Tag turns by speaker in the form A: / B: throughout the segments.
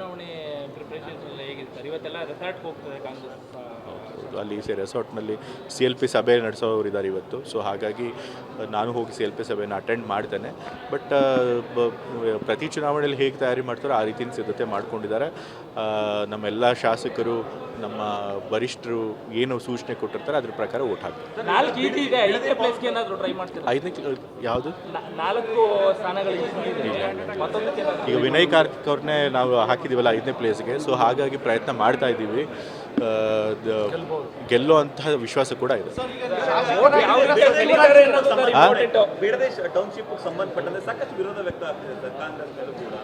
A: ಚುನಾವಣೆ ಪ್ರಿಪರೇಷನ್ಸ್ ಎಲ್ಲ ಹೇಗಿದೆ ಸರ್? ಇವತ್ತೆಲ್ಲ ರೆಸಾರ್ಟ್ಗೆ ಹೋಗ್ತದೆ ಕಾಂಗ್ರೆಸ್.
B: ಅಲ್ಲಿ ರೆಸಾರ್ಟ್ನಲ್ಲಿ CLP ಸಭೆ ನಡೆಸೋರು ಇದ್ದಾರೆ ಇವತ್ತು. ಸೊ ಹಾಗಾಗಿ ನಾನು ಹೋಗಿ CLP ಸಭೆಯನ್ನು ಅಟೆಂಡ್ ಮಾಡ್ತೇನೆ. ಬಟ್ ಪ್ರತಿ ಚುನಾವಣೆಯಲ್ಲಿ ಹೇಗೆ ತಯಾರಿ ಮಾಡ್ತಾರೋ ಆ ರೀತಿಯ ಸಿದ್ಧತೆ ಮಾಡ್ಕೊಂಡಿದ್ದಾರೆ. ನಮ್ಮೆಲ್ಲ ಶಾಸಕರು, ನಮ್ಮ ವರಿಷ್ಠರು ಏನು ಸೂಚನೆ ಕೊಟ್ಟಿರ್ತಾರೆ ಅದ್ರ ಪ್ರಕಾರ ಓಟ್ ಹಾಕ್ತಾರೆ.
A: 4 ಈಟಿ ಇದೆ, 5ನೇ ಪ್ಲೇಸ್ಗೆ ಏನಾದರೂ ಟ್ರೈ ಮಾಡ್ತೀರಾ?
B: 5ನೇ ಯಾವುದು?
A: 4 ಸ್ಥಾನಗಳು ಮತ್ತೊಂದಕ್ಕೆ
B: ಈಗ ವಿನಯ್ ಕಾರ್ತಿಕ್ ಅವ್ರನ್ನೇ ನಾವು ಹಾಕಿದ್ದೀವಲ್ಲ 5ನೇ ಪ್ಲೇಸ್ಗೆ. ಸೊ ಹಾಗಾಗಿ ಪ್ರಯತ್ನ ಮಾಡ್ತಾ ಇದ್ದೀವಿ. ಗೆಲ್ಲುವಂತಹ ವಿಶ್ವಾಸ ಕೂಡ ಇದೆ.
C: ಬೇಡದೆ ಟೌನ್ಶಿಪ್ ಸಂಬಂಧಪಟ್ಟಂತೆ ಸಾಕಷ್ಟು ವಿರೋಧ ವ್ಯಕ್ತ ಆಗ್ತಿದೆ ಸರ್ ಕಾಂಗ್ರೆಸ್ ಮೇಲೂ ಕೂಡ.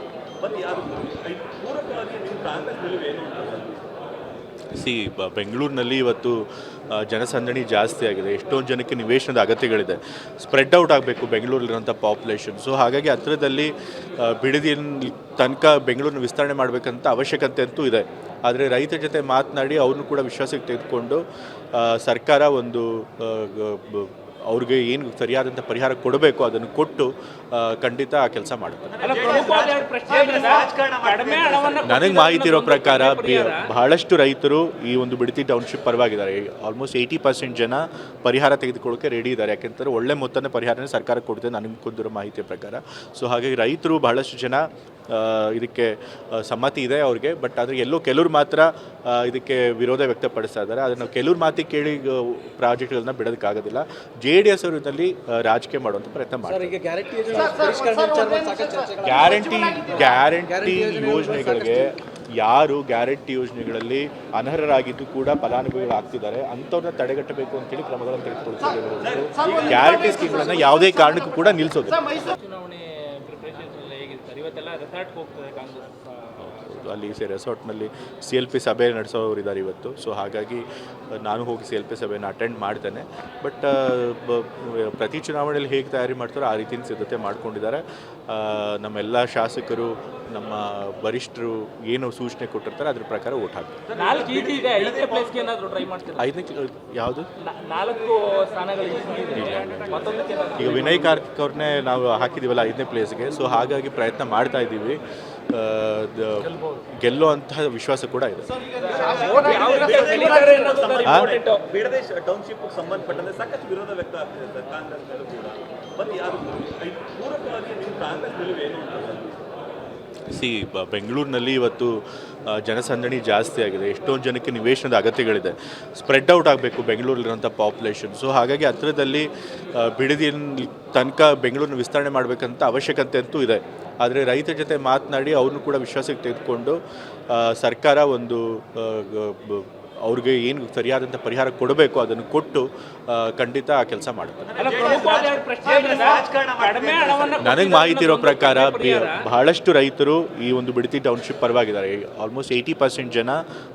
C: ಮತ್ತೆ ಯಾರು ಪೂರಕವಾಗಿ ನಿಮ್ಮ ಕಾಂಗ್ರೆಸ್ ನಿಲುವು ಏನು ಅಂತ?
B: ಬೆಂಗಳೂರಿನಲ್ಲಿ ಇವತ್ತು ಜನಸಂದಣಿ ಜಾಸ್ತಿ ಆಗಿದೆ. ಎಷ್ಟೊಂದು ಜನಕ್ಕೆ ನಿವೇಶನದ ಅಗತ್ಯಗಳಿದೆ. ಸ್ಪ್ರೆಡ್ ಔಟ್ ಆಗಬೇಕು ಬೆಂಗಳೂರಲ್ಲಿರೋಂಥ ಪಾಪ್ಯುಲೇಷನ್. ಸೊ ಹಾಗಾಗಿ ಹತ್ತಿರದಲ್ಲಿ ಬಿಡದಿನ ತನಕ ಬೆಂಗಳೂರನ್ನ ವಿಸ್ತರಣೆ ಮಾಡಬೇಕಂತ ಅವಶ್ಯಕತೆ ಅಂತೂ ಇದೆ. ಆದರೆ ರೈತರ ಜೊತೆ ಮಾತನಾಡಿ ಅವ್ರನ್ನೂ ಕೂಡ ವಿಶ್ವಾಸಕ್ಕೆ ತೆಗೆದುಕೊಂಡು ಸರ್ಕಾರ ಒಂದು ಅವ್ರಿಗೆ ಏನು ಸರಿಯಾದಂಥ ಪರಿಹಾರ ಕೊಡಬೇಕು ಅದನ್ನು ಕೊಟ್ಟು ಖಂಡಿತ ಆ ಕೆಲಸ ಮಾಡುತ್ತೆ. ನನಗೆ ಮಾಹಿತಿ ಇರೋ ಪ್ರಕಾರ ಬಹಳಷ್ಟು ರೈತರು ಈ ಒಂದು ಬಿಡದಿ ಟೌನ್ಶಿಪ್ ಪರವಾಗಿದ್ದಾರೆ. ಆಲ್ಮೋಸ್ಟ್ 80% ಜನ ಪರಿಹಾರ ತೆಗೆದುಕೊಳ್ಳೋಕೆ ರೆಡಿ ಇದ್ದಾರೆ. ಯಾಕೆಂದರೆ ಒಳ್ಳೆ ಮೊತ್ತದ ಪರಿಹಾರನೇ ಸರ್ಕಾರ ಕೊಡ್ತದೆ ನನಗೆ ಕೊಟ್ಟಿರೋ ಮಾಹಿತಿಯ ಪ್ರಕಾರ. ಸೊ ಹಾಗಾಗಿ ರೈತರು ಬಹಳಷ್ಟು ಜನ ಇದಕ್ಕೆ ಸಮ್ಮತಿ ಇದೆ ಅವ್ರಿಗೆ. ಬಟ್ ಆದರೆ ಕೆಲವರು ಮಾತ್ರ ಇದಕ್ಕೆ ವಿರೋಧ ವ್ಯಕ್ತಪಡಿಸ್ತಾ ಇದ್ದಾರೆ. ಅದನ್ನು ಕೆಲವ್ರ ಮಾತಿಗೆ ಕೇಳಿ ಪ್ರಾಜೆಕ್ಟ್ಗಳನ್ನ ಬಿಡೋದಕ್ಕಾಗೋದಿಲ್ಲ. JDS ಅವರಲ್ಲಿ ರಾಜಕೀಯ ಮಾಡುವಂಥ ಪ್ರಯತ್ನ ಮಾಡ್ತಾರೆ. ಗ್ಯಾರಂಟಿ ಯೋಜನೆಗಳಿಗೆ ಯಾರು ಗ್ಯಾರಂಟಿ ಯೋಜನೆಗಳಲ್ಲಿ ಅನರ್ಹರಾಗಿದ್ದು ಕೂಡ ಫಲಾನುಭವಿಗಳಾಗ್ತಿದ್ದಾರೆ ಅಂಥವ್ರನ್ನ ತಡೆಗಟ್ಟಬೇಕು ಅಂತೇಳಿ ಕ್ರಮಗಳನ್ನು ತೆಗೆದುಕೊಳ್ತಿದ್ದೇವೆ. ಗ್ಯಾರಂಟಿ ಸ್ಕೀಮ್ಗಳನ್ನು ಯಾವುದೇ ಕಾರಣಕ್ಕೂ ಕೂಡ ನಿಲ್ಲಿಸೋದು.
A: ಚುನಾವಣೆ ಪ್ರಿಪರೇಷನ್ಸ್ ಎಲ್ಲ ಹೇಗಿದೆ ಸರ್? ಇವತ್ತೆಲ್ಲ ರೆಸಾರ್ಟ್ಗೆ ಹೋಗ್ತದೆ ಕಾಂಗ್ರೆಸ್.
B: ಅಲ್ಲಿ ರೆಸಾರ್ಟ್ನಲ್ಲಿ CLP ಸಭೆ ನಡೆಸೋರು ಇದ್ದಾರೆ ಇವತ್ತು. ಸೊ ಹಾಗಾಗಿ ನಾನು ಹೋಗಿ CLP ಸಭೆಯನ್ನು ಅಟೆಂಡ್ ಮಾಡ್ತೇನೆ. ಬಟ್ ಪ್ರತಿ ಚುನಾವಣೆಯಲ್ಲಿ ಹೇಗೆ ತಯಾರಿ ಮಾಡ್ತಾರೋ ಆ ರೀತಿಯ ಸಿದ್ಧತೆ ಮಾಡ್ಕೊಂಡಿದ್ದಾರೆ. ನಮ್ಮೆಲ್ಲ ಶಾಸಕರು, ನಮ್ಮ ವರಿಷ್ಠರು ಏನು ಸೂಚನೆ ಕೊಟ್ಟಿರ್ತಾರೆ ಅದ್ರ ಪ್ರಕಾರ ಓಟ್ ಹಾಕ್ತಾರೆ.
A: 4 ಈಟಿ ಇದೆ, 5ನೇ ಪ್ಲೇಸ್ಗೆ ಏನಾದರೂ ಟ್ರೈ ಮಾಡ್ತೀರಾ?
B: 5ನೇ ಯಾವುದು?
A: 4 ಸ್ಥಾನಗಳು ಮತ್ತೊಂದಕ್ಕೆ
B: ಈಗ ವಿನಯ್ ಕಾರ್ತಿಕ್ ಅವ್ರನ್ನೇ ನಾವು ಹಾಕಿದ್ದೀವಲ್ಲ 5ನೇ ಪ್ಲೇಸ್ಗೆ. ಸೊ ಹಾಗಾಗಿ ಪ್ರಯತ್ನ ಮಾಡ್ತಾ ಇದ್ದೀವಿ. ಗೆಲ್ಲುವಂತಹ ವಿಶ್ವಾಸ ಕೂಡ ಇದೆ.
C: ಬೇಡದೆ ಟೌನ್ಶಿಪ್ ಸಂಬಂಧಪಟ್ಟಂತೆ ಸಾಕಷ್ಟು ವಿರೋಧ ವ್ಯಕ್ತ ಆಗ್ತಿದೆ ಸರ್ ಕಾಂಗ್ರೆಸ್ ಮೇಲೂ ಕೂಡ. ಮತ್ತೆ ಯಾರು ಪೂರಕವಾಗಿ ನಿಮ್ಮ ಕಾಂಗ್ರೆಸ್ ನಿಲುವು ಏನು ಅಂತ?
B: ಬೆಂಗಳೂರಿನಲ್ಲಿ ಇವತ್ತು ಜನಸಂದಣಿ ಜಾಸ್ತಿ ಆಗಿದೆ. ಎಷ್ಟೊಂದು ಜನಕ್ಕೆ ನಿವೇಶನದ ಅಗತ್ಯಗಳಿದೆ. ಸ್ಪ್ರೆಡ್ ಔಟ್ ಆಗಬೇಕು ಬೆಂಗಳೂರಲ್ಲಿರೋಂಥ ಪಾಪ್ಯುಲೇಷನ್. ಸೊ ಹಾಗಾಗಿ ಹತ್ತಿರದಲ್ಲಿ ಬಿಡದಿನ ತನಕ ಬೆಂಗಳೂರನ್ನ ವಿಸ್ತರಣೆ ಮಾಡಬೇಕಂತ ಅವಶ್ಯಕತೆ ಅಂತೂ ಇದೆ. ಆದರೆ ರೈತರ ಜೊತೆ ಮಾತನಾಡಿ ಅವ್ರನ್ನೂ ಕೂಡ ವಿಶ್ವಾಸಕ್ಕೆ ತೆಗೆದುಕೊಂಡು ಸರ್ಕಾರ ಒಂದು ಅವ್ರಿಗೆ ಏನು ಸರಿಯಾದಂಥ ಪರಿಹಾರ ಕೊಡಬೇಕು ಅದನ್ನು ಕೊಟ್ಟು ಖಂಡಿತ ಆ ಕೆಲಸ ಮಾಡುತ್ತೆ. ನನಗೆ ಮಾಹಿತಿ ಇರೋ ಪ್ರಕಾರ ಬಹಳಷ್ಟು ರೈತರು ಈ ಒಂದು ಬಿಡದಿ ಟೌನ್ಶಿಪ್ ಪರವಾಗಿದ್ದಾರೆ. ಆಲ್ಮೋಸ್ಟ್ 80% ಜನ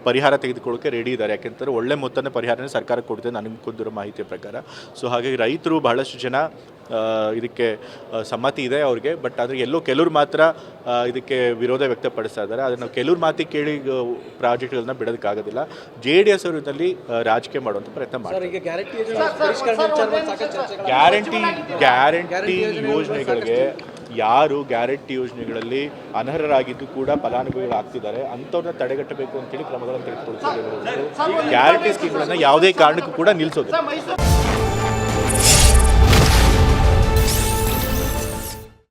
B: ಪರಿಹಾರ ತೆಗೆದುಕೊಳ್ಳೋಕೆ ರೆಡಿ ಇದ್ದಾರೆ. ಯಾಕೆಂದರೆ ಒಳ್ಳೆ ಮೊತ್ತದ ಪರಿಹಾರನೇ ಸರ್ಕಾರ ಕೊಡ್ತದೆ ನನಗೆ ಕೊಟ್ಟಿರೋ ಮಾಹಿತಿಯ ಪ್ರಕಾರ. ಸೊ ಹಾಗಾಗಿ ರೈತರು ಬಹಳಷ್ಟು ಜನ ಇದಕ್ಕೆ ಸಮ್ಮತಿ ಇದೆ ಅವ್ರಿಗೆ. ಬಟ್ ಆದರೆ ಕೆಲವರು ಮಾತ್ರ ಇದಕ್ಕೆ ವಿರೋಧ ವ್ಯಕ್ತಪಡಿಸ್ತಾ ಇದ್ದಾರೆ. ಅದನ್ನು ಕೆಲವ್ರ ಮಾತಿಗೆ ಕೇಳಿ ಪ್ರಾಜೆಕ್ಟ್ಗಳನ್ನ ಬಿಡೋದಕ್ಕಾಗೋದಿಲ್ಲ. JDS ಅವರಲ್ಲಿ ರಾಜಕೀಯ ಮಾಡುವಂಥ ಪ್ರಯತ್ನ ಮಾಡ್ತಾರೆ. ಗ್ಯಾರಂಟಿ ಯೋಜನೆಗಳಿಗೆ ಯಾರು ಗ್ಯಾರಂಟಿ ಯೋಜನೆಗಳಲ್ಲಿ ಅನರ್ಹರಾಗಿದ್ದು ಕೂಡ ಫಲಾನುಭವಿಗಳಾಗ್ತಿದ್ದಾರೆ ಅಂಥವ್ರನ್ನ ತಡೆಗಟ್ಟಬೇಕು ಅಂತೇಳಿ ಕ್ರಮಗಳನ್ನು ತೆಗೆದುಕೊಳ್ತಿದ್ದೇವೆ. ಗ್ಯಾರಂಟಿ ಸ್ಕೀಮ್ಗಳನ್ನು ಯಾವುದೇ ಕಾರಣಕ್ಕೂ ಕೂಡ ನಿಲ್ಲಿಸೋದು.